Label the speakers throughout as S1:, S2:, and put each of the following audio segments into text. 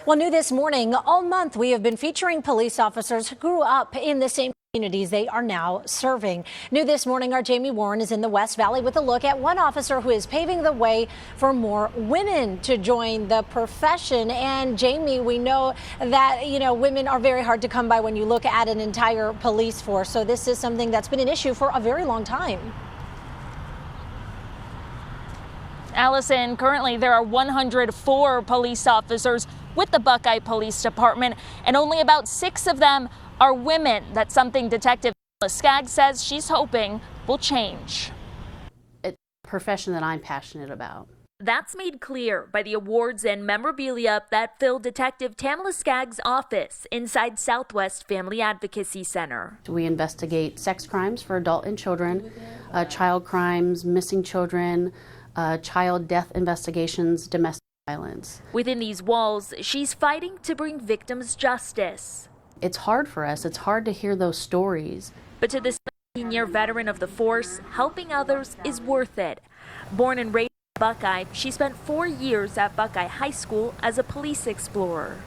S1: Well, new this morning, all month we have been featuring police officers who grew up in the same communities they are now serving. New this morning, our Jamie Warren is in the West Valley with a look at one officer who is paving the way for more women to join the profession. And Jamie, we know that, women are very hard to come by when you look at an entire police force. So this is something that's been an issue for a very long time.
S2: Allison, currently there are 104 police officers with the Buckeye Police Department, and only about 6 of them are women. That's something Detective SKAGGS says she's hoping will change.
S3: It's a profession that I'm passionate about.
S2: That's made clear by the awards and memorabilia that fill Detective TAMELA SKAGGS' office inside Southwest Family Advocacy Center.
S3: We investigate sex crimes for adult and children, child crimes, missing children, child death investigations, domestic violence.
S2: Within these walls, she's fighting to bring victims justice.
S3: It's hard for us. It's hard to hear those stories.
S2: But to this 19-year veteran of the force, helping others is worth it. Born and raised in Buckeye, she spent 4 years at Buckeye High School as a police explorer.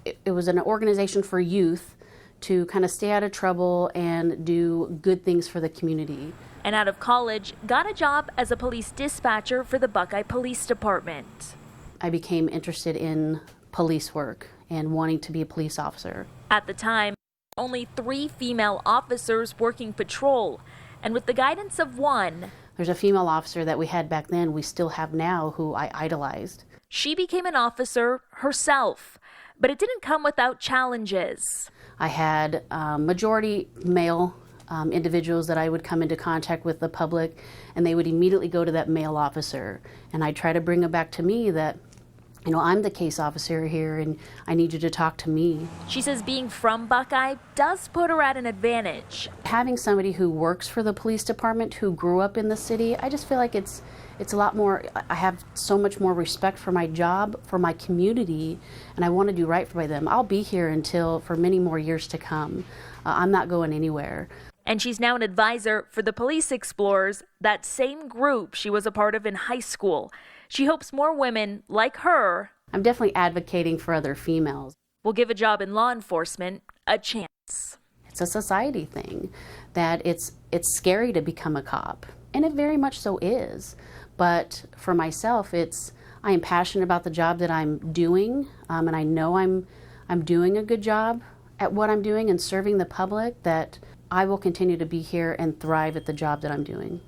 S3: It was an organization for youth to kind of stay out of trouble and do good things for the community.
S2: And out of college, got a job as a police dispatcher for the Buckeye Police Department.
S3: I became interested in police work and wanting to be a police officer.
S2: At the time, only 3 female officers working patrol, and with the guidance of one,
S3: there's a female officer that we had back then, we still have now, who I idolized.
S2: She became an officer herself, but it didn't come without challenges.
S3: I had majority male individuals that I would come into contact with the public, and they would immediately go to that male officer, and I'd try to bring them back to me that, I'm the case officer here and I need you to talk to me.
S2: She says being from Buckeye does put her at an advantage.
S3: Having somebody who works for the police department who grew up in the city, I just feel like it's a lot more, I have so much more respect for my job, for my community, and I want to do right by them. I'll be here for many more years to come. I'm not going anywhere.
S2: And she's now an advisor for the Police Explorers, that same group she was a part of in high school. She hopes more women like her,
S3: I'm definitely advocating for other females,
S2: will give a job in law enforcement a chance.
S3: It's a society thing that it's scary to become a cop, and it very much so is. But for myself, I am passionate about the job that I'm doing, and I know I'm doing a good job at what I'm doing and serving the public, that I will continue to be here and thrive at the job that I'm doing.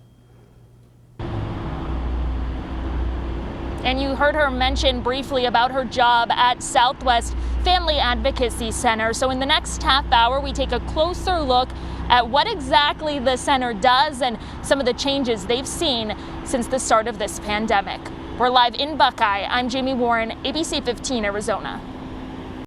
S2: And you heard her mention briefly about her job at Southwest Family Advocacy Center. So in the next half hour, we take a closer look at what exactly the center does and some of the changes they've seen since the start of this pandemic. We're live in Buckeye. I'm Jamie Warren, ABC 15 Arizona.